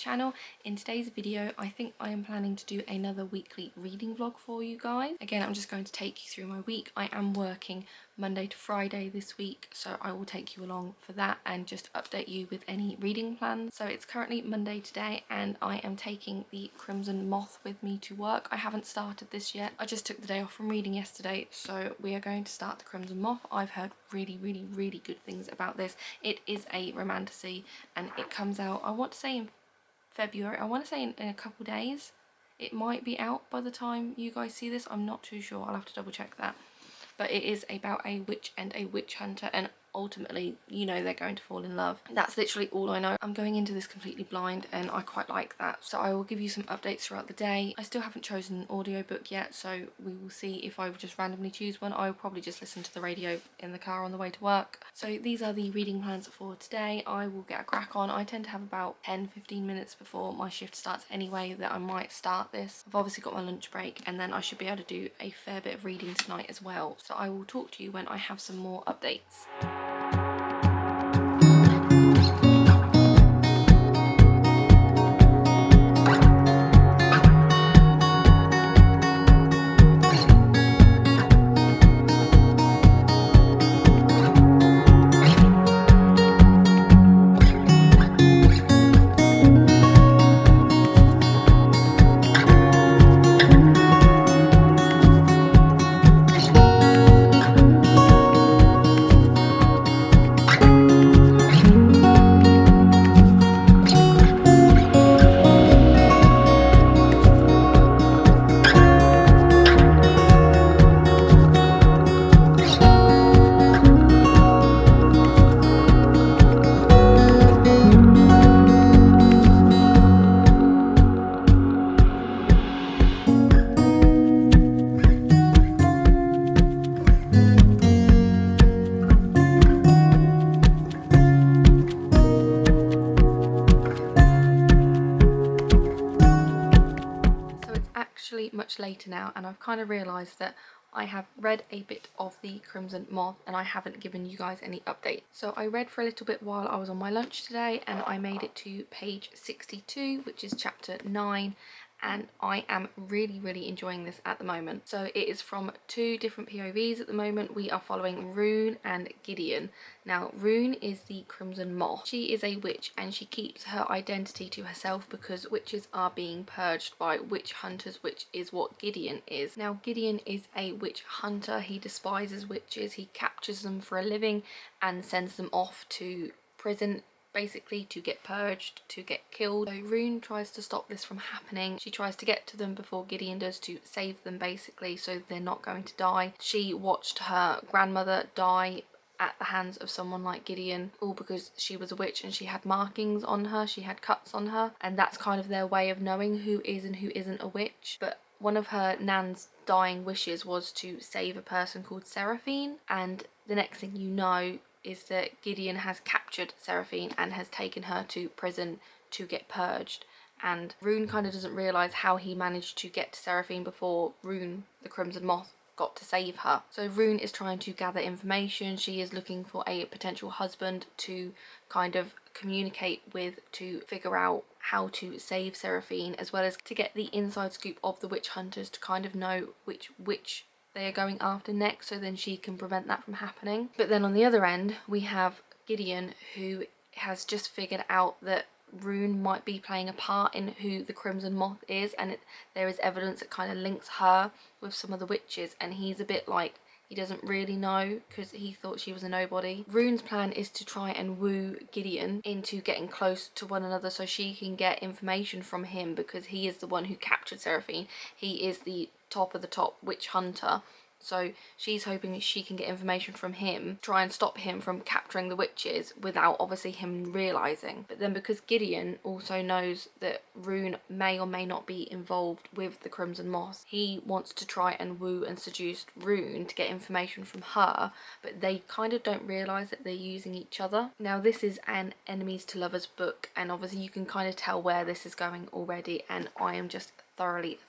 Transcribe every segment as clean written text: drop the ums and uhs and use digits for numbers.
channel. In today's video, I think I am planning to do another weekly reading vlog for you guys. Again, I'm just going to take you through my week. I am working Monday to Friday this week, so I will take you along for that and just update you with any reading plans. So it's currently Monday today and I am taking the Crimson Moth with me to work. I haven't started this yet. I just took the day off from reading yesterday, so we are going to start the Crimson Moth. I've heard really good things about this. It is a romantasy and it comes out, I want to say in February. I want to say in a couple days. It might be out by the time you guys see this. I'm not too sure. I'll have to double check that. But it is about a witch and a witch hunter, and ultimately, you know, they're going to fall in love. That's literally all I know. I'm going into this completely blind and I quite like that. So I will give you some updates throughout the day. I still haven't chosen an audiobook yet, so we will see if I just randomly choose one. I will probably just listen to the radio in the car on the way to work. So these are the reading plans for today. I will get a crack on. I tend to have about 10-15 minutes before my shift starts anyway that I might start this. I've obviously got my lunch break and then I should be able to do a fair bit of reading tonight as well. So I will talk to you when I have some more updates. Much later now, and I've kind of realised that I have read a bit of the Crimson Moth and I haven't given you guys any update. So I read for a little bit while I was on my lunch today and I made it to page 62, which is chapter 9, and I am really enjoying this at the moment. So it is from two different POVs at the moment. We are following Rune and Gideon. Now Rune is the Crimson Moth. She is a witch and she keeps her identity to herself because witches are being purged by witch hunters, which is what Gideon is. Now Gideon is a witch hunter. He despises witches. He captures them for a living and sends them off to prison, basically to get purged, to get killed. So Rune tries to stop this from happening. She tries to get to them before Gideon does to save them, basically, so they're not going to die. She watched her grandmother die at the hands of someone like Gideon, all because she was a witch and she had markings on her, she had cuts on her, and that's kind of their way of knowing who is and who isn't a witch. But one of her nan's dying wishes was to save a person called Seraphine, and the next thing you know is that Gideon has captured Seraphine and has taken her to prison to get purged. And Rune kind of doesn't realise how he managed to get to Seraphine before Rune, the Crimson Moth, got to save her. So Rune is trying to gather information. She is looking for a potential husband to kind of communicate with to figure out how to save Seraphine, as well as to get the inside scoop of the witch hunters to kind of know which witch they are going after next, so then she can prevent that from happening. But then on the other end we have Gideon, who has just figured out that Rune might be playing a part in who the Crimson Moth is, and there is evidence that kind of links her with some of the witches, and he's a bit like, he doesn't really know because he thought she was a nobody. Rune's plan is to try and woo Gideon into getting close to one another so she can get information from him, because he is the one who captured Seraphine. He is the top of the top witch hunter. So she's hoping she can get information from him, try and stop him from capturing the witches without obviously him realising. But then because Gideon also knows that Rune may or may not be involved with the Crimson Moth, he wants to try and woo and seduce Rune to get information from her, but they kind of don't realise that they're using each other. Now this is an enemies to lovers book, and obviously you can kind of tell where this is going already, and I am just thoroughly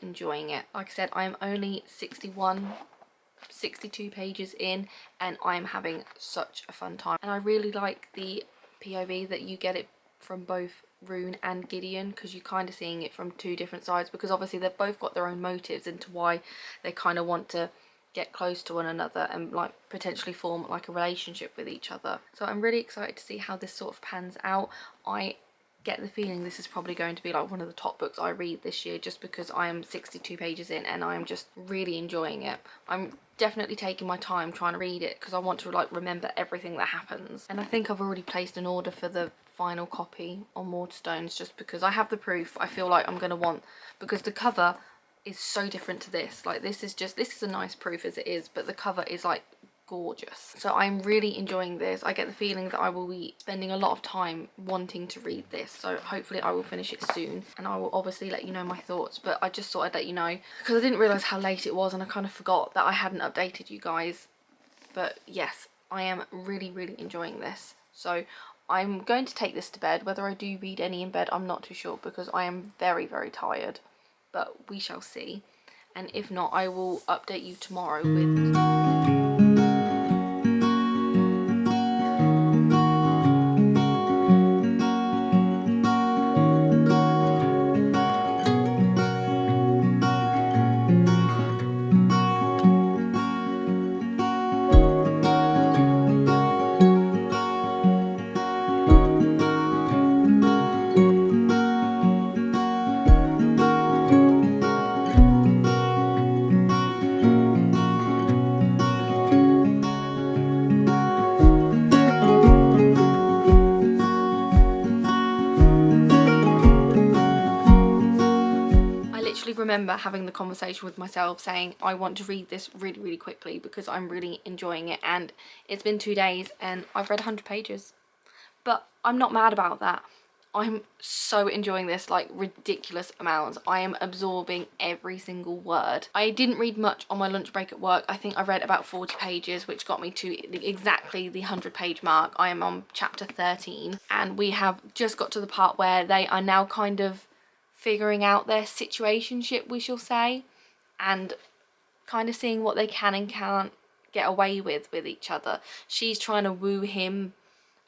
enjoying it. Like I said, I am only 62 pages in and I'm having such a fun time, and I really like the POV that you get it from both Rune and Gideon, because you're kind of seeing it from two different sides, because obviously they've both got their own motives into why they kind of want to get close to one another and like potentially form like a relationship with each other. So I'm really excited to see how this sort of pans out. I get the feeling this is probably going to be like one of the top books I read this year, just because I am 62 pages in and I'm just really enjoying it. I'm definitely taking my time trying to read it because I want to like remember everything that happens, and I think I've already placed an order for the final copy on Waterstones just because I have the proof. I feel like I'm going to want, because the cover is so different to this. Like this is a nice proof as it is, but the cover is like gorgeous. So I'm really enjoying this. I get the feeling that I will be spending a lot of time wanting to read this, so hopefully I will finish it soon, and I will obviously let you know my thoughts. But I just thought I'd let you know because I didn't realise how late it was, and I kind of forgot that I hadn't updated you guys. But yes, I am really enjoying this. So I'm going to take this to bed. Whether I do read any in bed, I'm not too sure, because I am very tired, but we shall see. And if not, I will update you tomorrow with remember having the conversation with myself saying I want to read this really quickly because I'm really enjoying it, and it's been 2 days and I've read 100 pages, but I'm not mad about that. I'm so enjoying this, like ridiculous amounts. I am absorbing every single word. I didn't read much on my lunch break at work. I think I read about 40 pages, which got me to exactly the 100-page mark. I am on chapter 13 and we have just got to the part where they are now kind of figuring out their situationship, we shall say, and kind of seeing what they can and can't get away with each other. She's trying to woo him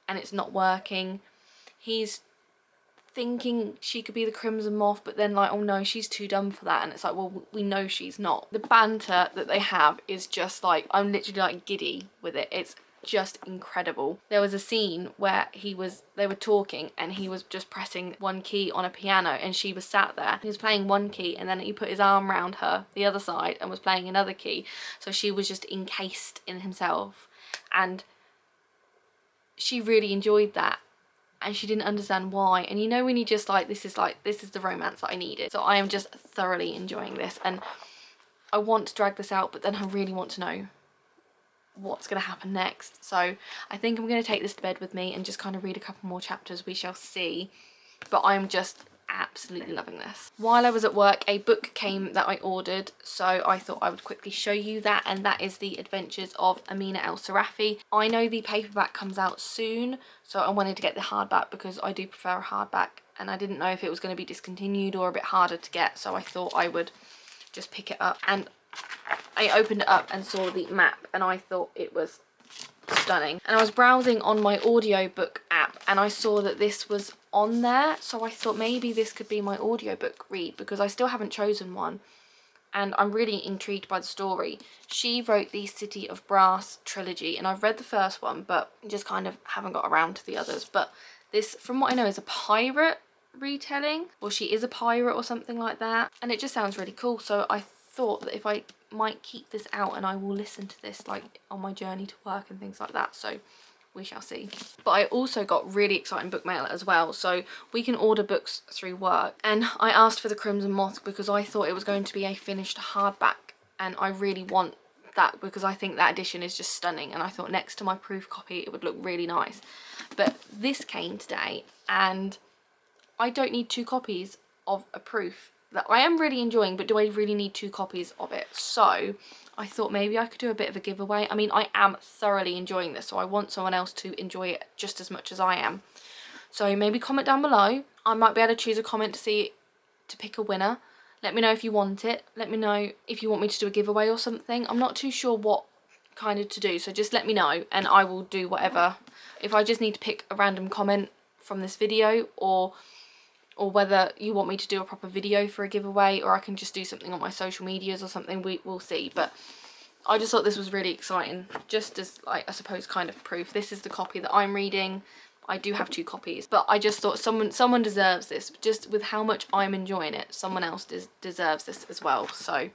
and it's not working. He's thinking she could be the Crimson Moth, but then like, oh no, she's too dumb for that, and it's like, well, we know she's not. The banter that they have is just like, I'm literally like giddy with it. It's just incredible. There was a scene where they were talking and he was just pressing one key on a piano and she was sat there. He was playing one key and then he put his arm around her the other side and was playing another key, so she was just encased in himself, and she really enjoyed that and she didn't understand why. And you know when you just like, this is the romance that I needed. So I am just thoroughly enjoying this, and I want to drag this out, but then I really want to know what's going to happen next. So I think I'm going to take this to bed with me and just kind of read a couple more chapters. We shall see. But I'm just absolutely loving this. While I was at work, a book came that I ordered, so I thought I would quickly show you that, and that is The Adventures of Amina El Sarafi. I know the paperback comes out soon, so I wanted to get the hardback because I do prefer a hardback, and I didn't know if it was going to be discontinued or a bit harder to get, so I thought I would just pick it up. And I opened it up and saw the map and I thought it was stunning. And I was browsing on my audiobook app and I saw that this was on there, so I thought maybe this could be my audiobook read because I still haven't chosen one, and I'm really intrigued by the story. She wrote the City of Brass trilogy and I've read the first one but just kind of haven't got around to the others. But this, from what I know, is a pirate retelling, or she is a pirate or something like that, and it just sounds really cool. So I thought that if I might keep this out and I will listen to this like on my journey to work and things like that, so we shall see. But I also got really exciting book mail as well, so we can order books through work, and I asked for the Crimson Moth because I thought it was going to be a finished hardback, and I really want that because I think that edition is just stunning, and I thought next to my proof copy it would look really nice. But this came today and I don't need 2 copies of a proof that I am really enjoying, but do I really need 2 copies of it? So I thought maybe I could do a bit of a giveaway. I mean, I am thoroughly enjoying this, so I want someone else to enjoy it just as much as I am. So maybe comment down below. I might be able to choose a comment to pick a winner. Let me know if you want it. Let me know if you want me to do a giveaway or something. I'm not too sure what kind of to do, so just let me know and I will do whatever. If I just need to pick a random comment from this video, or or whether you want me to do a proper video for a giveaway, or I can just do something on my social medias or something. We'll see. But I just thought this was really exciting, just as, like, I suppose kind of proof. This is the copy that I'm reading. I do have 2 copies, but I just thought someone deserves this. Just with how much I'm enjoying it, someone else deserves this as well. So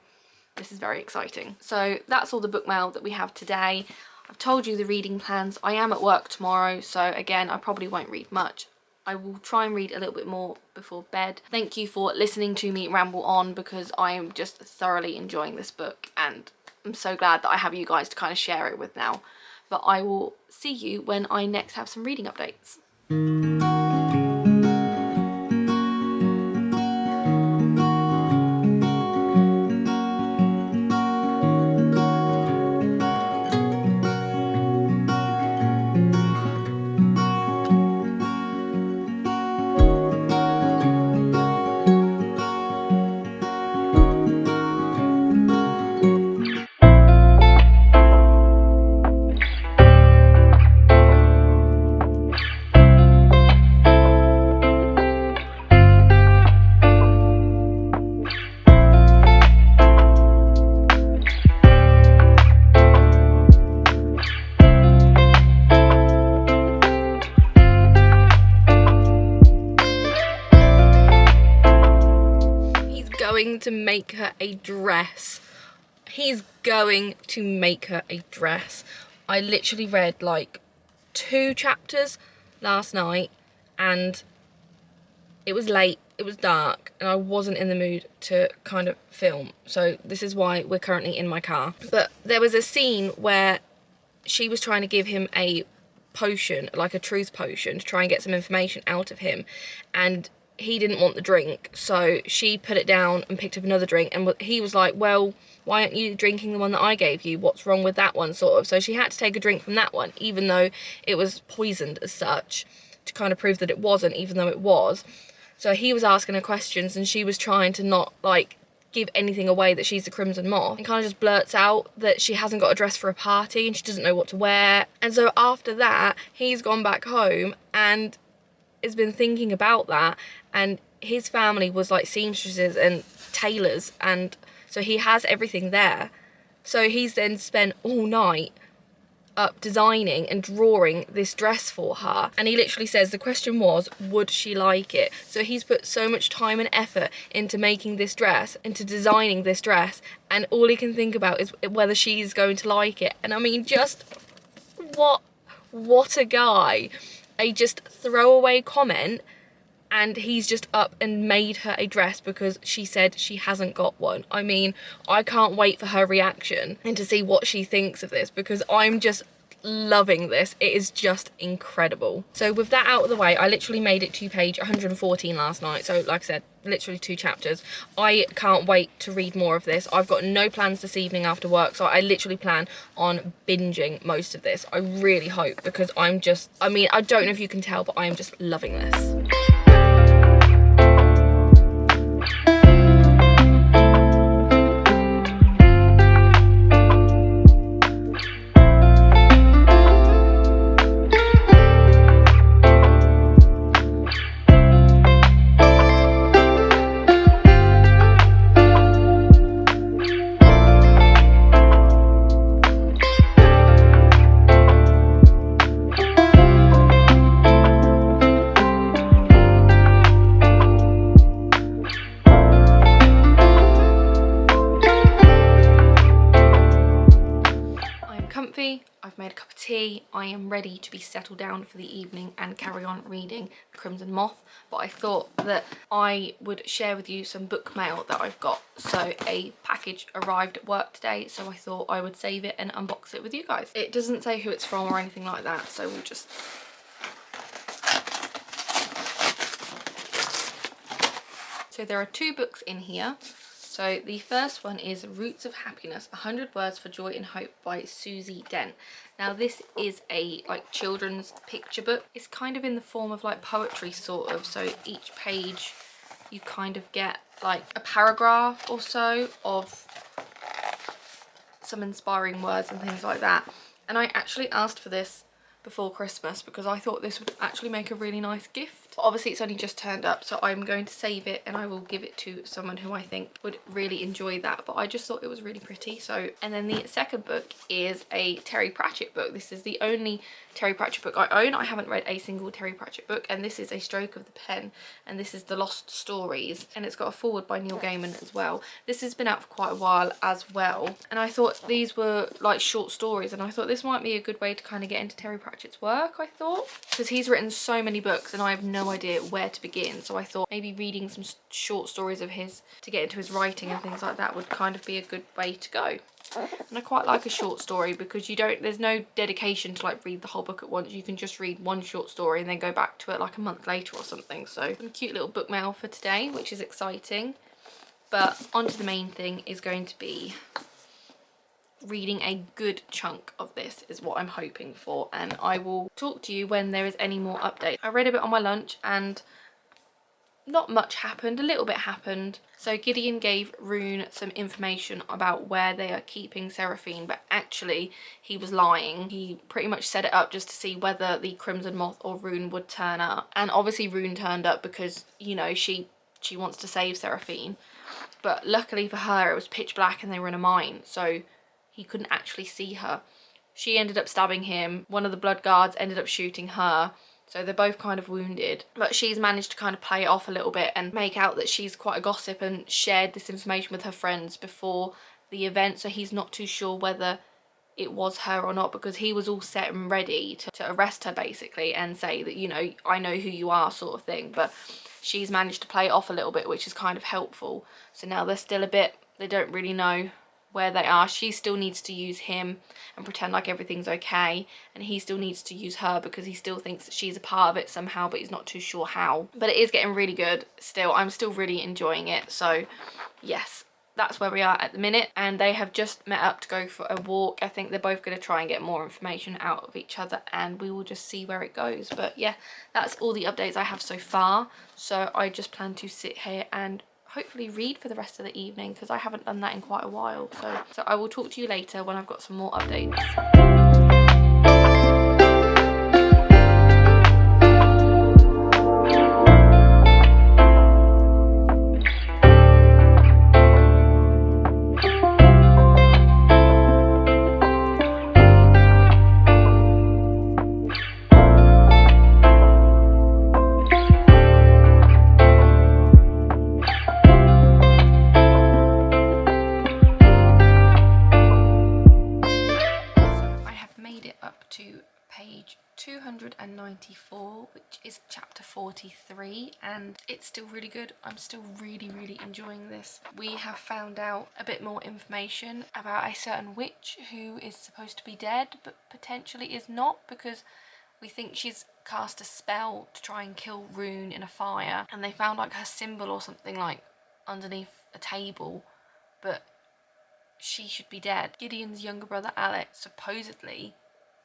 this is very exciting. So that's all the book mail that we have today. I've told you the reading plans. I am at work tomorrow, so again, I probably won't read much. I will try and read a little bit more before bed. Thank you for listening to me ramble on, because I am just thoroughly enjoying this book, and I'm so glad that I have you guys to kind of share it with now. But I will see you when I next have some reading updates. Going to make her a dress. He's going to make her a dress. I literally read like 2 chapters last night, and it was late, it was dark, and I wasn't in the mood to kind of film. So this is why we're currently in my car. But there was a scene where she was trying to give him a potion, like a truth potion, to try and get some information out of him, and he didn't want the drink, so she put it down and picked up another drink, and he was like, well, why aren't you drinking the one that I gave you? What's wrong with that one, sort of. So she had to take a drink from that one, even though it was poisoned as such, to kind of prove that it wasn't, even though it was. So he was asking her questions, and she was trying to not, like, give anything away that she's the Crimson Moth, and kind of just blurts out that she hasn't got a dress for a party and she doesn't know what to wear. And so after that, he's gone back home and has been thinking about that, and his family was like seamstresses and tailors, and so he has everything there. So he's then spent all night up designing and drawing this dress for her, and he literally says the question was, would she like it? So he's put so much time and effort into making this dress, into designing this dress, and all he can think about is whether she's going to like it. And I mean, just what a guy. A just throwaway comment, and he's just up and made her a dress because she said she hasn't got one. I mean, I can't wait for her reaction and to see what she thinks of this, because I'm just loving this. It is just incredible. So with that out of the way, I literally made it to page 114 last night. So like I said, literally 2 chapters. I can't wait to read more of this. I've got no plans this evening after work, so I literally plan on binging most of this. I really hope, because I mean, I don't know if you can tell, but I am just loving this. I've made a cup of tea. I am ready to be settled down for the evening and carry on reading The Crimson Moth. But I thought that I would share with you some book mail that I've got. So a package arrived at work today, so I thought I would save it and unbox it with you guys. It doesn't say who it's from or anything like that, so we'll just... So there are 2 books in here. So the first one is Roots of Happiness, 100 Words for Joy and Hope by Susie Dent. Now this is a like children's picture book. It's kind of in the form of like poetry sort of. So each page you kind of get like a paragraph or so of some inspiring words and things like that. And I actually asked for this before Christmas because I thought this would actually make a really nice gift. But obviously it's only just turned up, so I'm going to save it and I will give it to someone who I think would really enjoy that. But I just thought it was really pretty. So, and then the second book is a Terry Pratchett book. This is the only Terry Pratchett book I own. I haven't read a single Terry Pratchett book, and this is A Stroke of the Pen, and this is The Lost Stories, and it's got a foreword by Neil Gaiman as well. This has been out for quite a while as well, and I thought these were like short stories, and I thought this might be a good way to kind of get into Terry Pratchett's work, I thought, because he's written so many books and I have no idea where to begin. So I thought maybe reading some short stories of his to get into his writing and things like that would kind of be a good way to go. And I quite like a short story because there's no dedication to like read the whole book at once. You can just read one short story and then go back to it like a month later or something. So some cute little book mail for today, which is exciting. But onto the main thing is going to be reading a good chunk of this is what I'm hoping for, and I will talk to you when there is any more update. I read a bit on my lunch and not much happened, a little bit happened. So Gideon gave Rune some information about where they are keeping Seraphine, but actually he was lying. He pretty much set it up just to see whether the Crimson Moth or Rune would turn up, and obviously Rune turned up because, you know, she wants to save Seraphine, but luckily for her it was pitch black and they were in a mine, so he couldn't actually see her. She ended up stabbing him. One of the blood guards ended up shooting her. So they're both kind of wounded. But she's managed to kind of play it off a little bit and make out that she's quite a gossip and shared this information with her friends before the event. So he's not too sure whether it was her or not, because he was all set and ready to arrest her basically and say that, you know, I know who you are sort of thing. But she's managed to play it off a little bit, which is kind of helpful. So now they're still a bit, they don't really know where they are. She still needs to use him and pretend like everything's okay, and he still needs to use her because he still thinks that she's a part of it somehow, but he's not too sure how. But it is getting really good still. I'm still really enjoying it. So yes, that's where we are at the minute, and they have just met up to go for a walk. I think they're both going to try and get more information out of each other, and we will just see where it goes. But yeah, that's all the updates I have so far. So I just plan to sit here and hopefully read for the rest of the evening, because I haven't done that in quite a while. So I will talk to you later when I've got some more updates. Page 294, which is chapter 43, and it's still really good. I'm still really enjoying this. We have found out a bit more information about a certain witch who is supposed to be dead but potentially is not, because we think she's cast a spell to try and kill Rune in a fire, and they found like her symbol or something like underneath a table, but she should be dead. Gideon's younger brother Alex supposedly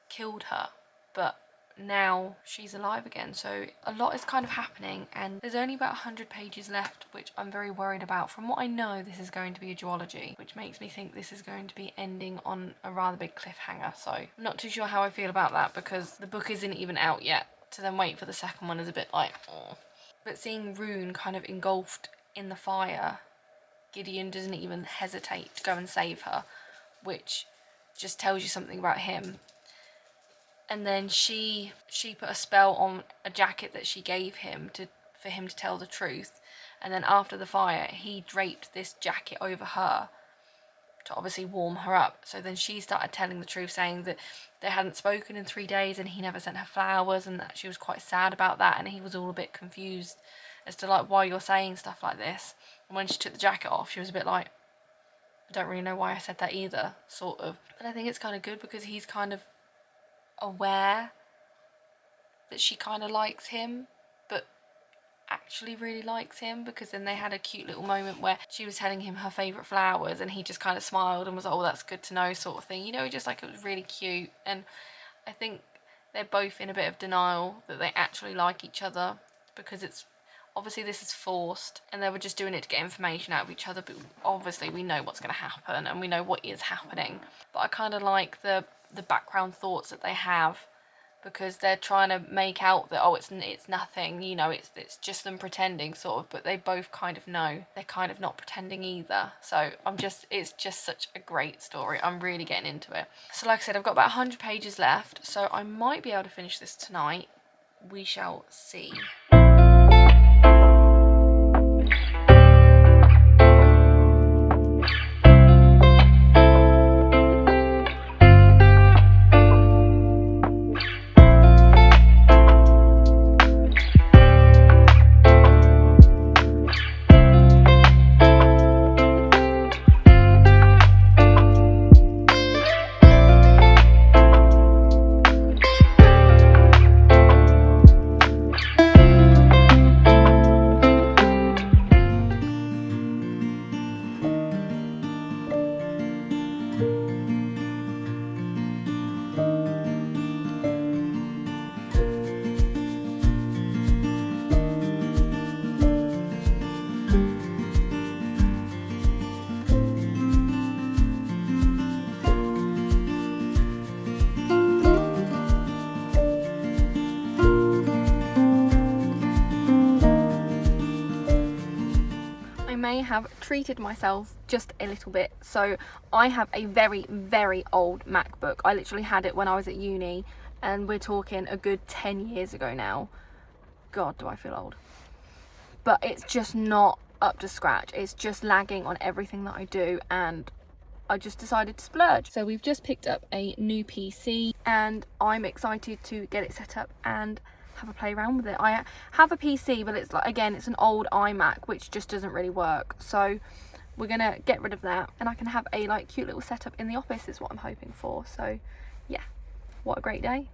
killed her, but now she's alive again. So a lot is kind of happening, and there's only about 100 pages left, which I'm very worried about. From what I know, this is going to be a duology, which makes me think this is going to be ending on a rather big cliffhanger. So I'm not too sure how I feel about that, because the book isn't even out yet. To then wait for the second one is a bit like, oh. But seeing Rune kind of engulfed in the fire, Gideon doesn't even hesitate to go and save her, which just tells you something about him. And then she put a spell on a jacket that she gave him for him to tell the truth. And then after the fire, he draped this jacket over her to obviously warm her up. So then she started telling the truth, saying that they hadn't spoken in 3 days and he never sent her flowers, and that she was quite sad about that. And he was all a bit confused as to like why you're saying stuff like this. And when she took the jacket off, she was a bit like, I don't really know why I said that either, sort of. But I think it's kind of good because he's kind of aware that she kind of likes him, but actually really likes him, because then they had a cute little moment where she was telling him her favourite flowers and he just kind of smiled and was like, oh, that's good to know, sort of thing, you know, just like it was really cute. And I think they're both in a bit of denial that they actually like each other, because it's obviously this is forced and they were just doing it to get information out of each other, but obviously we know what's going to happen and we know what is happening. But I kind of like the background thoughts that they have because they're trying to make out that, oh, it's nothing, you know, it's just them pretending, sort of, but they both kind of know they're kind of not pretending either. So it's just such a great story. I'm really getting into it. So like I said, I've got about 100 pages left, so I might be able to finish this tonight. We shall see. May have treated myself just a little bit. So I have a very, very old MacBook. I literally had it when I was at uni, and we're talking a good 10 years ago now. God, do I feel old. But it's just not up to scratch. It's just lagging on everything that I do, and I just decided to splurge. So we've just picked up a new PC, and I'm excited to get it set up and have a play around with it. I have a PC, but it's like, again, it's an old iMac which just doesn't really work, so we're gonna get rid of that, and I can have a like cute little setup in the office is what I'm hoping for. So yeah, what a great day.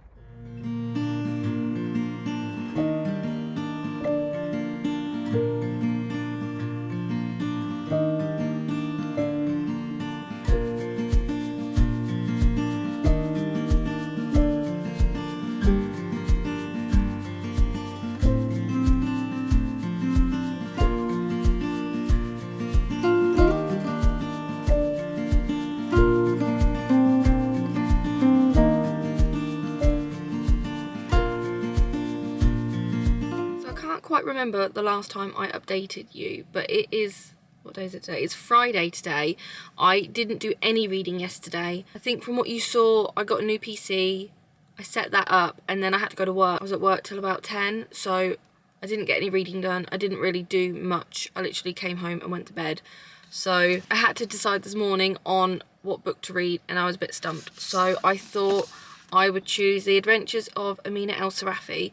Quite remember the last time I updated you, but it is, what day is it today? It's Friday today. I didn't do any reading yesterday. I think from what you saw, I got a new PC, I set that up, and then I had to go to work. I was at work till about 10, so I didn't get any reading done. I didn't really do much. I literally came home and went to bed. So I had to decide this morning on what book to read, and I was a bit stumped. So I thought I would choose The Adventures of Amina El-Sarafi,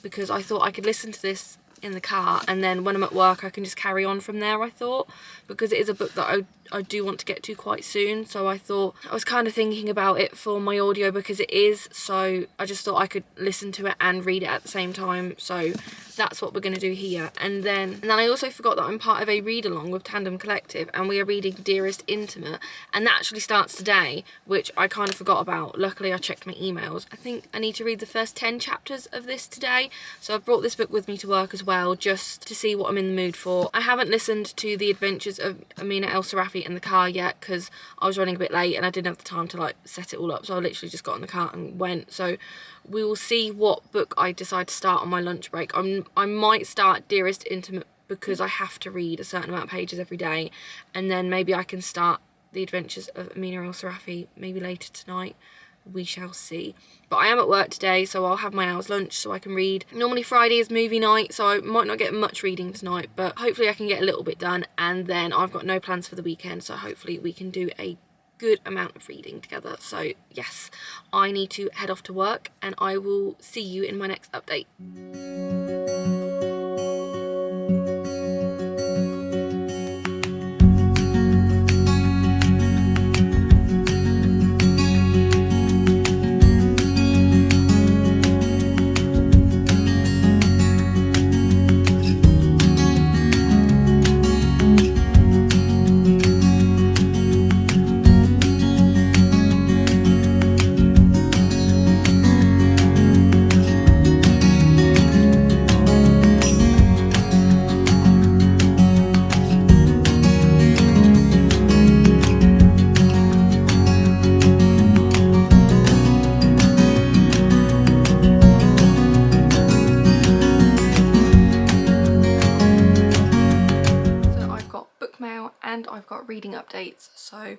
because I thought I could listen to this in the car, and then when I'm at work I can just carry on from there, I thought, because it is a book that I do want to get to quite soon. So I thought, I was kind of thinking about it for my audio because it is, so I just thought I could listen to it and read it at the same time. So that's what we're going to do here. And then I also forgot that I'm part of a read along with Tandem Collective, and we are reading Dearest Intimate, and that actually starts today, which I kind of forgot about. Luckily I checked my emails. I think I need to read the first 10 chapters of this today, so I've brought this book with me to work as well, just to see what I'm in the mood for. I haven't listened to The Adventures of Amina El-Sarafi in the car yet because I was running a bit late and I didn't have the time to like set it all up, so I literally just got in the car and went. So we will see what book I decide to start on my lunch break. I might start Dearest Intimate because I have to read a certain amount of pages every day, and then maybe I can start The Adventures of Amina El-Sarafi maybe later tonight. We shall see. But I am at work today, so I'll have my hour's lunch so I can read. Normally Friday is movie night, so I might not get much reading tonight, but hopefully I can get a little bit done, and then I've got no plans for the weekend, so hopefully we can do a good amount of reading together. So yes, I need to head off to work, and I will see you in my next update. updates. So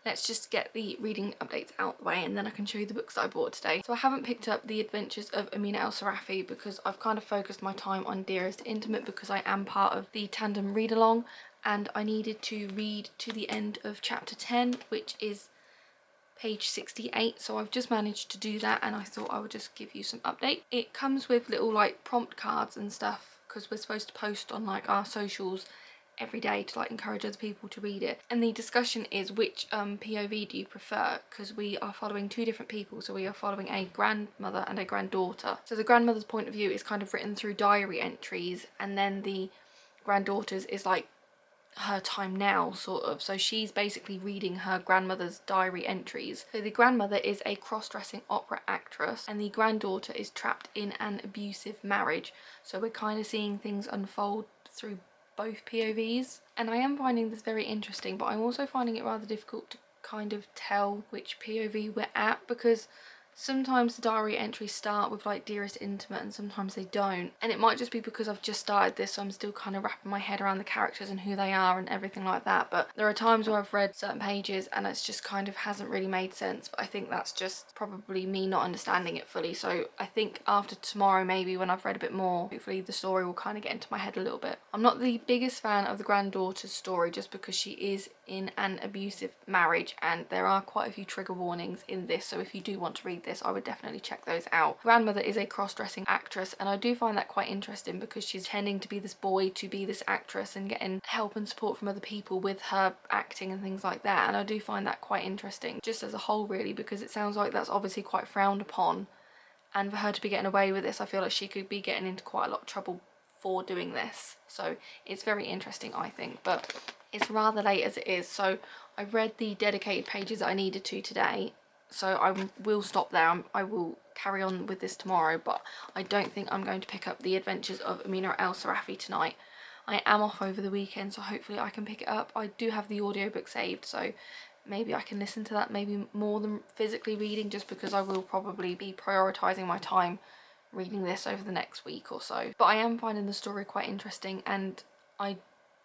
let's just get the reading updates out the way and then I can show you the books that I bought today. So I haven't picked up The Adventures of Amina El-Sarafi because I've kind of focused my time on Dearest Intimate because I am part of the tandem read along and I needed to read to the end of chapter 10, which is page 68, so I've just managed to do that and I thought I would just give you some update. It comes with little like prompt cards and stuff because we're supposed to post on like our socials every day to like encourage other people to read it, and the discussion is which POV do you prefer, because we are following two different people. So we are following a grandmother and a granddaughter. So the grandmother's point of view is kind of written through diary entries, and then the granddaughter's is like her time now, sort of. So she's basically reading her grandmother's diary entries. So the grandmother is a cross-dressing opera actress and the granddaughter is trapped in an abusive marriage. So we're kind of seeing things unfold through both POVs, and I am finding this very interesting, but I'm also finding it rather difficult to kind of tell which POV we're at, because sometimes the diary entries start with like Dearest Intimate and sometimes they don't, and it might just be because I've just started this, so I'm still kind of wrapping my head around the characters and who they are and everything like that. But there are times where I've read certain pages and it's just kind of hasn't really made sense, but I think that's just probably me not understanding it fully. So I think after tomorrow, maybe when I've read a bit more, hopefully the story will kind of get into my head a little bit. I'm not the biggest fan of the granddaughter's story just because she is in an abusive marriage and there are quite a few trigger warnings in this, so if you do want to read this, I would definitely check those out. Grandmother is a cross-dressing actress and I do find that quite interesting because she's tending to be this boy to be this actress and getting help and support from other people with her acting and things like that, and I do find that quite interesting just as a whole, really, because it sounds like that's obviously quite frowned upon, and for her to be getting away with this, I feel like she could be getting into quite a lot of trouble for doing this. So it's very interesting, I think, but it's rather late as it is, so I've read the dedicated pages that I needed to today, so I will stop there. I will carry on with this tomorrow, but I don't think I'm going to pick up The Adventures of Amina El-Sarafi tonight. I am off over the weekend, so hopefully I can pick it up. I do have the audiobook saved, so maybe I can listen to that maybe more than physically reading, just because I will probably be prioritising my time reading this over the next week or so. But I am finding the story quite interesting and I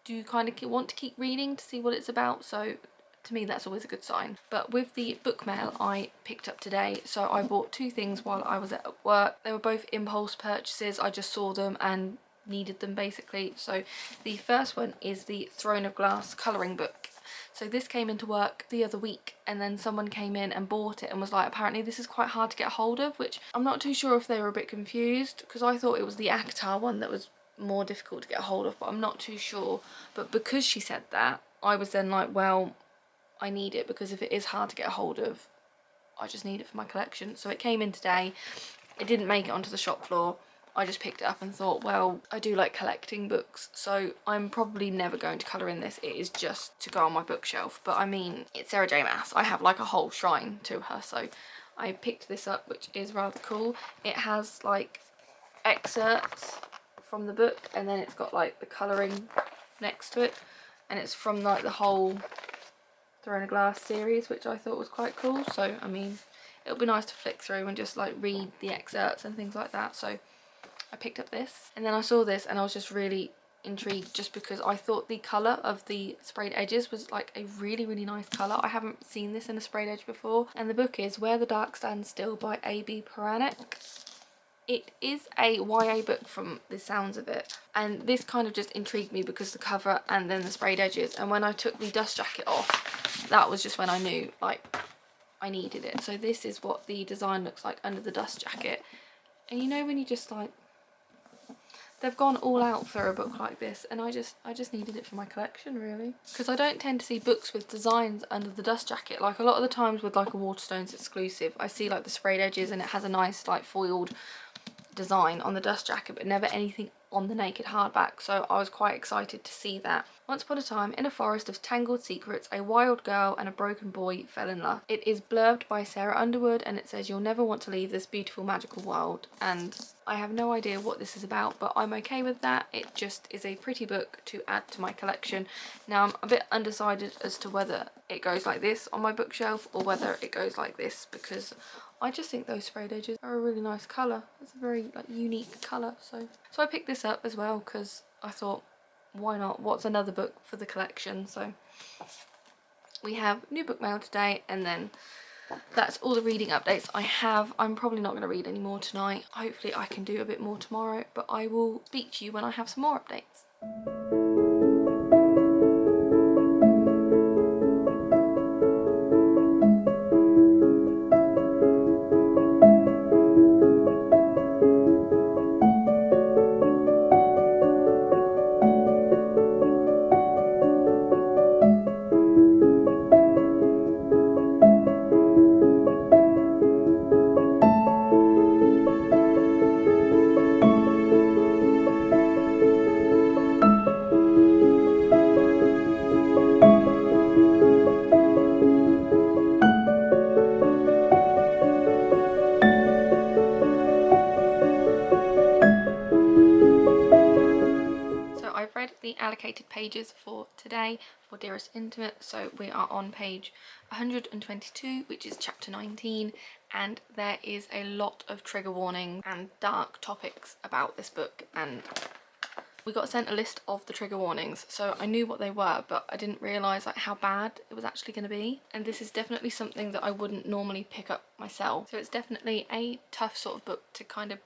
do kind of want to keep reading to see what it's about, so to me that's always a good sign. But with the book mail I picked up today, so I bought two things while I was at work. They were both impulse purchases. I just saw them and needed them basically. So the first one is the Throne of Glass colouring book. So this came into work the other week and then someone came in and bought it and was like, apparently this is quite hard to get hold of, which I'm not too sure if they were a bit confused, because I thought it was the ACOTAR one that was more difficult to get hold of, but I'm not too sure. But because she said that, I was then like, well, I need it, because if it is hard to get hold of, I just need it for my collection. So it came in today. It didn't make it onto the shop floor. I just picked it up and thought, well, I do like collecting books, so I'm probably never going to colour in this. It is just to go on my bookshelf. But I mean, it's Sarah J Maas. I have like a whole shrine to her, so I picked this up, which is rather cool. It has like excerpts from the book and then it's got like the colouring next to it, and it's from like the whole Throne of Glass series, which I thought was quite cool. So I mean, it'll be nice to flick through and just like read the excerpts and things like that. So I picked up this, and then I saw this and I was just really intrigued, just because I thought the colour of the sprayed edges was like a really, really nice colour. I haven't seen this in a sprayed edge before. And the book is Where the Dark Stands Still by A.B. Paranek. It is a YA book from the sounds of it, and this kind of just intrigued me because the cover and then the sprayed edges, and when I took the dust jacket off, that was just when I knew like I needed it. So this is what the design looks like under the dust jacket, and you know when you just like, they've gone all out for a book like this, and I just needed it for my collection, really, because I don't tend to see books with designs under the dust jacket. Like a lot of the times with like a Waterstones exclusive, I see like the sprayed edges and it has a nice like foiled design on the dust jacket, but never anything on the naked hardback, so I was quite excited to see that. Once upon a time, in a forest of tangled secrets, a wild girl and a broken boy fell in love. It is blurbed by Sarah Underwood, and it says, "You'll never want to leave this beautiful magical world." And I have no idea what this is about, but I'm okay with that. It just is a pretty book to add to my collection. Now I'm a bit undecided as to whether it goes like this on my bookshelf or whether it goes like this, because I just think those sprayed edges are a really nice colour. It's a very like unique colour. So I picked this up as well because I thought, why not? What's another book for the collection? So we have new book mail today, and then that's all the reading updates I have. I'm probably not going to read any more tonight. Hopefully I can do a bit more tomorrow, but I will speak to you when I have some more updates. I've read the allocated pages for today for Dearest Intimate, so we are on page 122, which is chapter 19, and there is a lot of trigger warnings and dark topics about this book, and we got sent a list of the trigger warnings, so I knew what they were, but I didn't realise like how bad it was actually going to be. And this is definitely something that I wouldn't normally pick up myself, so it's definitely a tough sort of book to kind of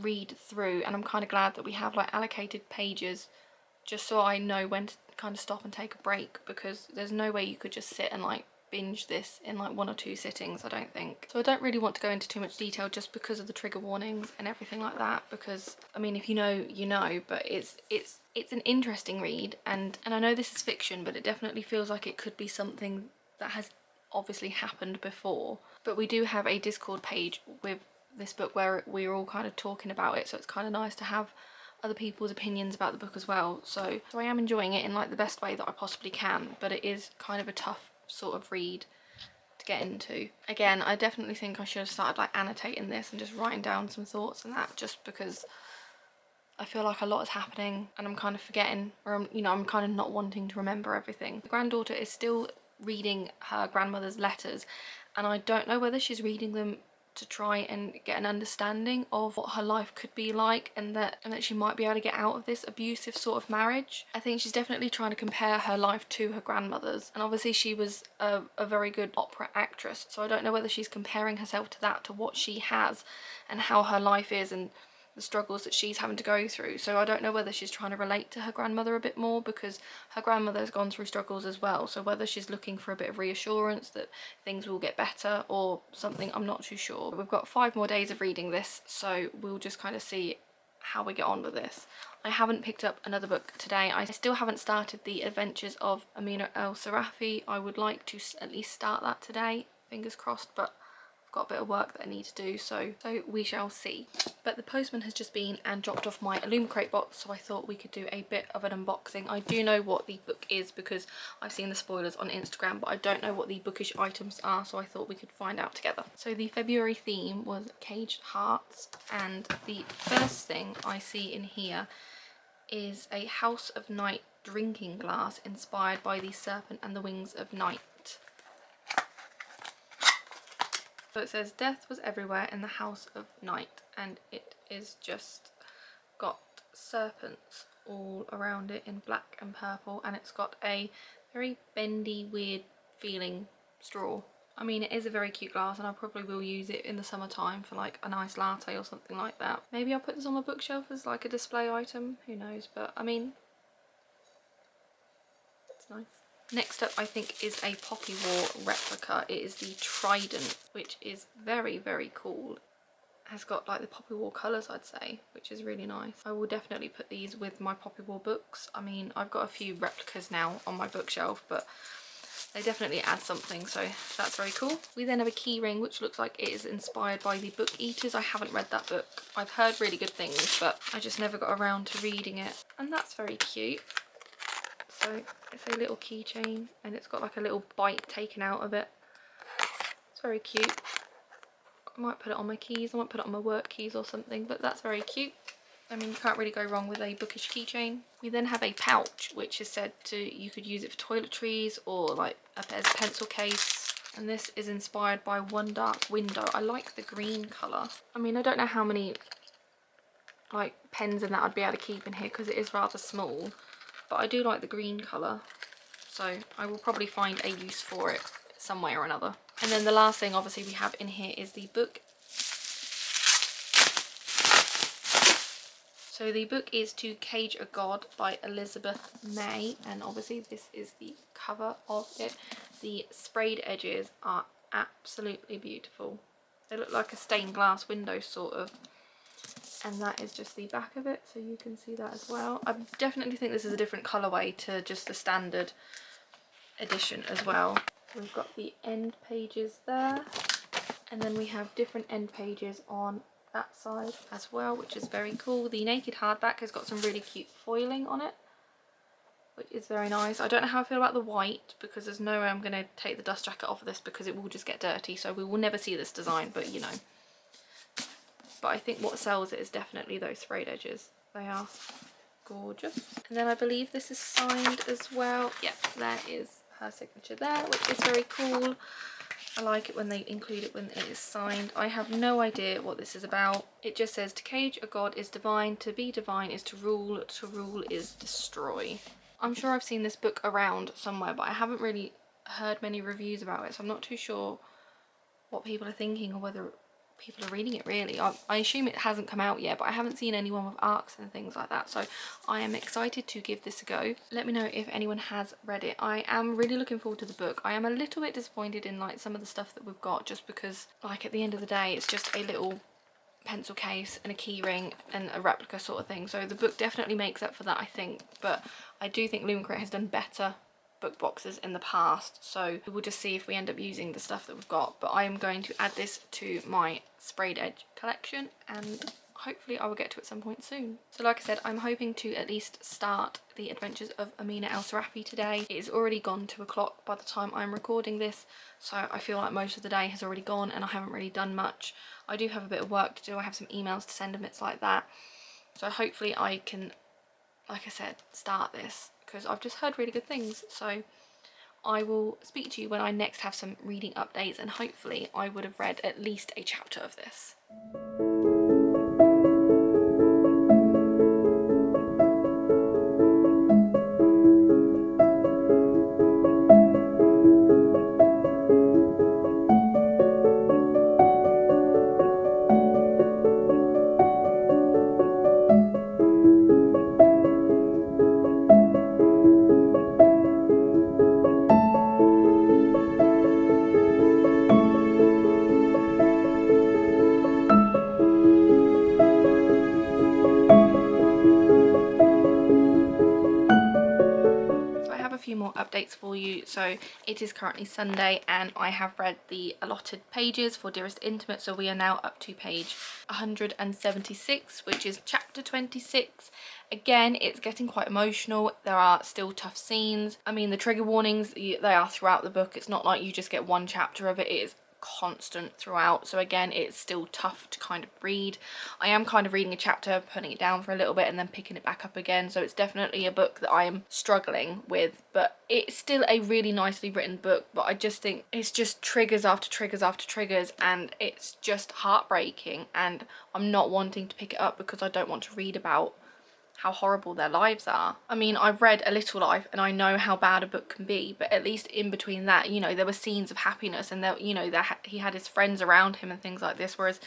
read through, and I'm kind of glad that we have like allocated pages just so I know when to kind of stop and take a break, because there's no way you could just sit and like binge this in like 1 or 2 sittings, I don't think. So I don't really want to go into too much detail just because of the trigger warnings and everything like that, because I mean, if you know, you know, but it's an interesting read, and I know this is fiction, but it definitely feels like it could be something that has obviously happened before. But we do have a Discord page with this book where we're all kind of talking about it, so it's kind of nice to have other people's opinions about the book as well. So I am enjoying it in like the best way that I possibly can, but it is kind of a tough sort of read to get into. Again, I definitely think I should have started like annotating this and just writing down some thoughts and that, just because I feel like a lot is happening and I'm kind of forgetting, or I'm kind of not wanting to remember everything. The granddaughter is still reading her grandmother's letters, and I don't know whether she's reading them to try and get an understanding of what her life could be like, and that she might be able to get out of this abusive sort of marriage. I think she's definitely trying to compare her life to her grandmother's, and obviously she was a very good opera actress, so I don't know whether she's comparing herself to that, to what she has and how her life is and the struggles that she's having to go through. So I don't know whether she's trying to relate to her grandmother a bit more, because her grandmother has gone through struggles as well, so whether she's looking for a bit of reassurance that things will get better or something, I'm not too sure. We've got 5 more days of reading this, so we'll just kind of see how we get on with this. I haven't picked up another book today. I still haven't started The Adventures of Amina El-Sarafi. I would like to at least start that today, fingers crossed, but got a bit of work that I need to do, so we shall see. But the postman has just been and dropped off my illumicrate box, so I thought we could do a bit of an unboxing. I do know what the book is because I've seen the spoilers on Instagram, but I don't know what the bookish items are, so I thought we could find out together. So the February theme was Caged Hearts, and the first thing I see in here is a House of Night drinking glass inspired by the Serpent and the Wings of Night. So it says, death was everywhere in the House of Night, and it is just got serpents all around it in black and purple, and it's got a very bendy, weird feeling straw. I mean, it is a very cute glass, and I probably will use it in the summertime for like a nice latte or something like that. Maybe I'll put this on my bookshelf as like a display item, who knows, but I mean, it's nice. Next up, I think, is a Poppy War replica. It is the Trident, which is very, very cool. It has got like the Poppy War colours, I'd say, which is really nice. I will definitely put these with my Poppy War books. I mean, I've got a few replicas now on my bookshelf, but they definitely add something, so that's very cool. We then have a key ring, which looks like it is inspired by the Book Eaters. I haven't read that book. I've heard really good things, but I just never got around to reading it. And that's very cute. So it's a little keychain, and it's got like a little bite taken out of it. It's very cute. I might put it on my keys, I might put it on my work keys or something, but that's very cute. I mean, you can't really go wrong with a bookish keychain. We then have a pouch, which is said to, you could use it for toiletries or like as a pencil case. And this is inspired by One Dark Window. I like the green colour. I mean, I don't know how many like pens and that I'd be able to keep in here because it is rather small. But I do like the green colour, so I will probably find a use for it some way or another. And then the last thing obviously we have in here is the book. So the book is To Cage a God by Elizabeth May, and obviously this is the cover of it. The sprayed edges are absolutely beautiful. They look like a stained glass window sort of. And that is just the back of it, so you can see that as well. I definitely think this is a different colourway to just the standard edition as well. We've got the end pages there, and then we have different end pages on that side as well, which is very cool. The naked hardback has got some really cute foiling on it, which is very nice. I don't know how I feel about the white, because there's no way I'm going to take the dust jacket off of this because it will just get dirty, so we will never see this design, but you know. But I think what sells it is definitely those sprayed edges. They are gorgeous. And then I believe this is signed as well. Yep, there is her signature there, which is very cool. I like it when they include it when it is signed. I have no idea what this is about. It just says, to cage a god is divine, to be divine is to rule is destroy. I'm sure I've seen this book around somewhere, but I haven't really heard many reviews about it, so I'm not too sure what people are thinking or whether people are reading it really. I assume it hasn't come out yet, but I haven't seen anyone with arcs and things like that, so I am excited to give this a go. Let me know if anyone has read it. I am really looking forward to the book. I am a little bit disappointed in like some of the stuff that we've got, just because like at the end of the day it's just a little pencil case and a key ring and a replica sort of thing, so the book definitely makes up for that, I think. But I do think illumicrate has done better book boxes in the past, so we'll just see if we end up using the stuff that we've got. But I am going to add this to my sprayed edge collection, and hopefully I will get to it at some point soon. So like I said, I'm hoping to at least start the adventures of Amina El Sarafi today. It is already gone 2 o'clock by the time I'm recording this, so I feel like most of the day has already gone and I haven't really done much. I do have a bit of work to do. I have some emails to send and bits like that, so hopefully I can, like I said, start this, because I've just heard really good things. So I will speak to you when I next have some reading updates, and hopefully I would have read at least a chapter of this. Few more updates for you. So it is currently Sunday and I have read the allotted pages for Dearest Intimate, so we are now up to page 176, which is chapter 26. Again, it's getting quite emotional. There are still tough scenes. I mean, the trigger warnings, they are throughout the book. It's not like you just get one chapter of it. It is constant throughout, so again it's still tough to kind of read. I am kind of reading a chapter, putting it down for a little bit and then picking it back up again, so it's definitely a book that I am struggling with, but it's still a really nicely written book. But I just think it's just triggers after triggers after triggers, and it's just heartbreaking, and I'm not wanting to pick it up because I don't want to read about how horrible their lives are. I mean, I've read A Little Life and I know how bad a book can be, but at least in between that, you know, there were scenes of happiness, and there, you know, he had his friends around him and things like this, whereas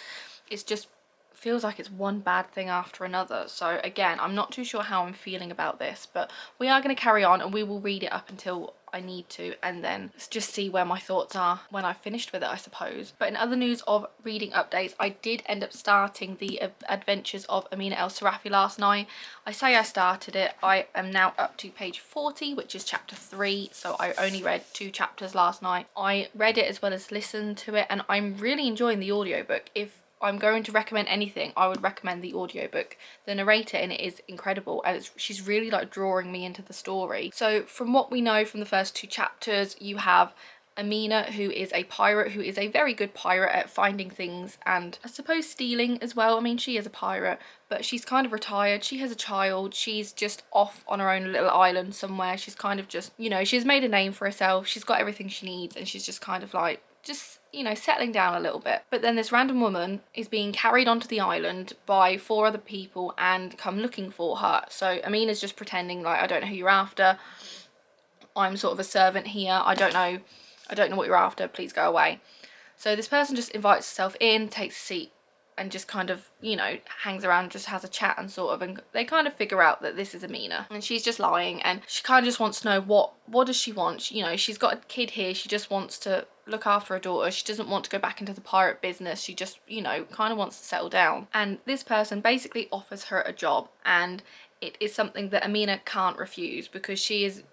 it's just feels like it's one bad thing after another. So again, I'm not too sure how I'm feeling about this, but we are going to carry on and we will read it up until I need to, and then just see where my thoughts are when I've finished with it, I suppose. But in other news of reading updates, I did end up starting the adventures of Amina El Sarafi last night. I say I started it. I am now up to page 40, which is chapter 3, so I only read 2 chapters last night. I read it as well as listened to it, and I'm really enjoying the audiobook. If I'm going to recommend anything, I would recommend the audiobook. The narrator in it is incredible, and she's really like drawing me into the story. So from what we know from the first 2 chapters, you have Amina, who is a pirate, who is a very good pirate at finding things and I suppose stealing as well. I mean, she is a pirate, but she's kind of retired. She has a child. She's just off on her own little island somewhere. She's kind of just, you know, she's made a name for herself. She's got everything she needs, and she's just kind of like, just, you know, settling down a little bit. But then this random woman is being carried onto the island by 4 other people and come looking for her. So Amina's just pretending like, I don't know who you're after. I'm sort of a servant here. I don't know what you're after, please go away. So this person just invites herself in, takes a seat, and just kind of, you know, hangs around, just has a chat, and sort of, and they kind of figure out that this is Amina and she's just lying, and she kind of just wants to know what does she want. You know, she's got a kid here, she just wants to look after her daughter, she doesn't want to go back into the pirate business, she just, you know, kind of wants to settle down. And this person basically offers her a job, and it is something that Amina can't refuse because she is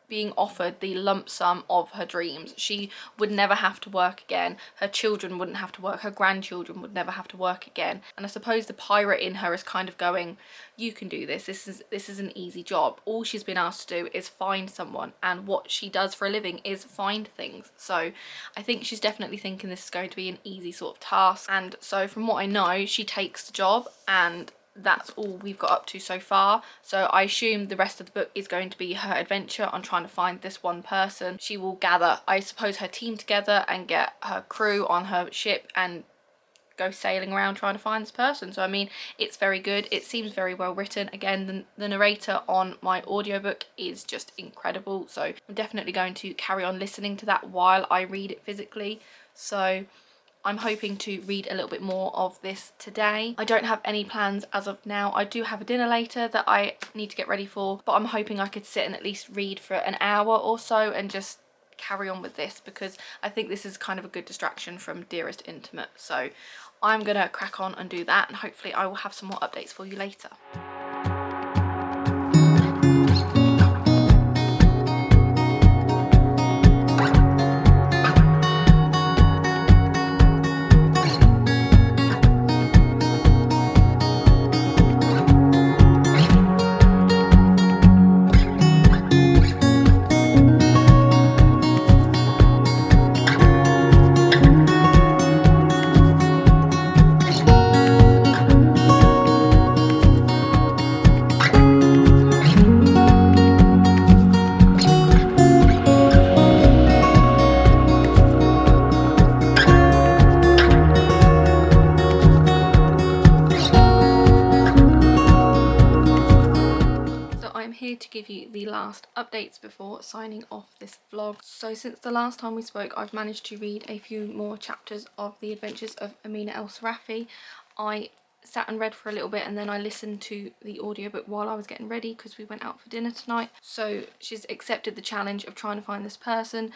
being offered the lump sum of her dreams. She would never have to work again, her children wouldn't have to work, her grandchildren would never have to work again. And I suppose the pirate in her is kind of going, you can do this, this is an easy job. All she's been asked to do is find someone, and what she does for a living is find things. So I think she's definitely thinking this is going to be an easy sort of task. And so from what I know, she takes the job, and that's all we've got up to so far. So I assume the rest of the book is going to be her adventure on trying to find this one person. She will gather, I suppose, her team together and get her crew on her ship and go sailing around trying to find this person. So I mean, it's very good, it seems very well written. Again, the narrator on my audiobook is just incredible, so I'm definitely going to carry on listening to that while I read it physically. So I'm hoping to read a little bit more of this today. I don't have any plans as of now. I do have a dinner later that I need to get ready for, but I'm hoping I could sit and at least read for an hour or so and just carry on with this, because I think this is kind of a good distraction from Dearest Intimate. So I'm gonna crack on and do that, and hopefully I will have some more updates for you later. To give you the last updates before signing off this vlog. So since the last time we spoke, I've managed to read a few more chapters of The Adventures of Amina El Sarafi. I sat and read for a little bit, and then I listened to the audiobook while I was getting ready because we went out for dinner tonight. So she's accepted the challenge of trying to find this person,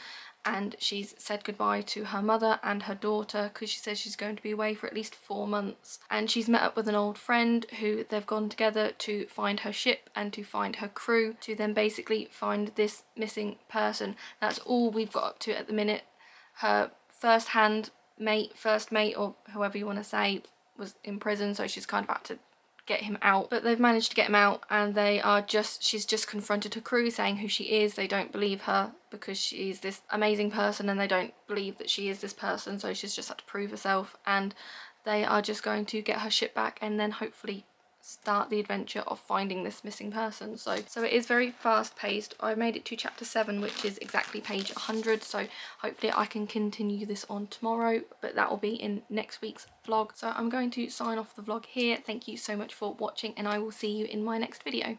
and she's said goodbye to her mother and her daughter because she says she's going to be away for at least 4 months. And she's met up with an old friend who they've gone together to find her ship and to find her crew, to then basically find this missing person. That's all we've got up to at the minute. Her first mate, or whoever you want to say, was in prison, so she's kind of had to get him out, but they've managed to get him out, and she's just confronted her crew saying who she is. They don't believe her because she's this amazing person, and they don't believe that she is this person, so she's just had to prove herself, and they are just going to get her ship back and then hopefully start the adventure of finding this missing person. So it is very fast paced. I made it to chapter 7, which is exactly page 100, so hopefully I can continue this on tomorrow, but that will be in next week's vlog. So I'm going to sign off the vlog here. Thank you so much for watching, and I will see you in my next video.